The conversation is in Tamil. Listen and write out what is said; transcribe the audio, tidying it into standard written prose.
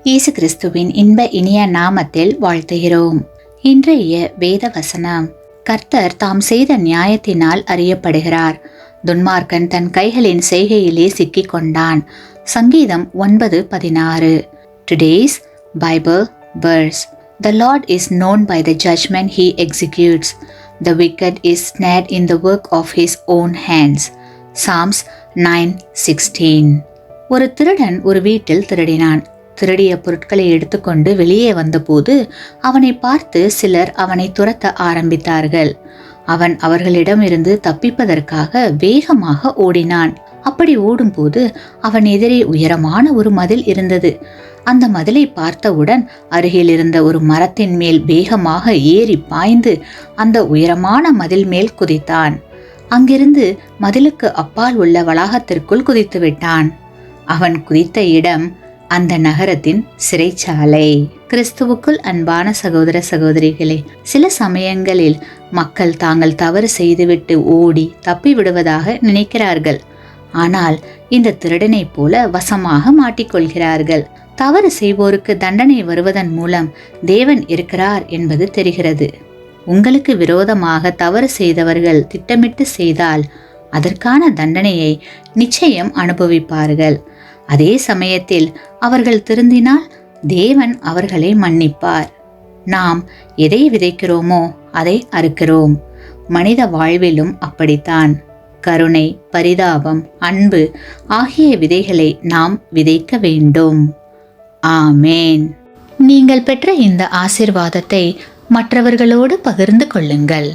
இயேசு கிறிஸ்துவின் இன்ப இனிய நாமத்தில் வாழ்த்துகிறோம். இன்றைய வேத வசனம்: கர்த்தர் தாம் செய்த நியாயத்தினால் அறியப்படுகிறார். துன்மார்க்கன் தன் கைகளின் செய்கையிலே சிக்கிக் கொண்டான். சங்கீதம் 9:16. Today's Bible verse: The Lord is known by the judgment he executes. The wicked is snared in the work of his own hands. Psalms 9:16. ஒரு திருடன் ஒரு வீட்டில் திருடினான். திருடிய பொருட்களை எடுத்துக்கொண்டு வெளியே வந்தபோது அவனை பார்த்து சிலர் அவனை துரத்த ஆரம்பித்தார்கள். அவன் அவர்களிடமிருந்து தப்பிப்பதற்காக வேகமாக ஓடினான். அப்படி ஓடும்போது அவன் எதிரே உயரமான ஒரு மதில் இருந்தது. அந்த மதிலை பார்த்தவுடன் அருகில் இருந்த ஒரு மரத்தின் மேல் வேகமாக ஏறி பாய்ந்து அந்த உயரமான மதில் மேல் குதித்தான். அங்கிருந்து மதிலுக்கு அப்பால் உள்ள வளாகத்திற்குள் குதித்து விட்டான். அவன் குதித்த இடம் அந்த நகரத்தின் சிறைச்சாலை. கிறிஸ்துவுக்குள் அன்பான சகோதர சகோதரிகளே, சில சமயங்களில் மக்கள் தாங்கள் தவறு செய்துவிட்டு ஓடி தப்பி விடுவதாக நினைக்கிறார்கள். ஆனால் இந்த திருடனை போல வசமாக மாட்டிக்கொள்கிறார்கள். தவறு செய்வோருக்கு தண்டனை வருவதன் மூலம் தேவன் இருக்கிறார் என்பது தெரிகிறது. உங்களுக்கு விரோதமாக தவறு செய்தவர்கள் திட்டமிட்டு செய்தால் அதற்கான தண்டனையை நிச்சயம் அனுபவிப்பார்கள். அதே சமயத்தில் அவர்கள் திருந்தினால் தேவன் அவர்களை மன்னிப்பார். நாம் எதை விதைக்கிறோமோ அதை அறுக்கிறோம். மனித வாழ்விலும் அப்படித்தான். கருணை, பரிதாபம், அன்பு ஆகிய விதைகளை நாம் விதைக்க வேண்டும். ஆமேன். நீங்கள் பெற்ற இந்த ஆசீர்வாதத்தை மற்றவர்களோடு பகிர்ந்து கொள்ளுங்கள்.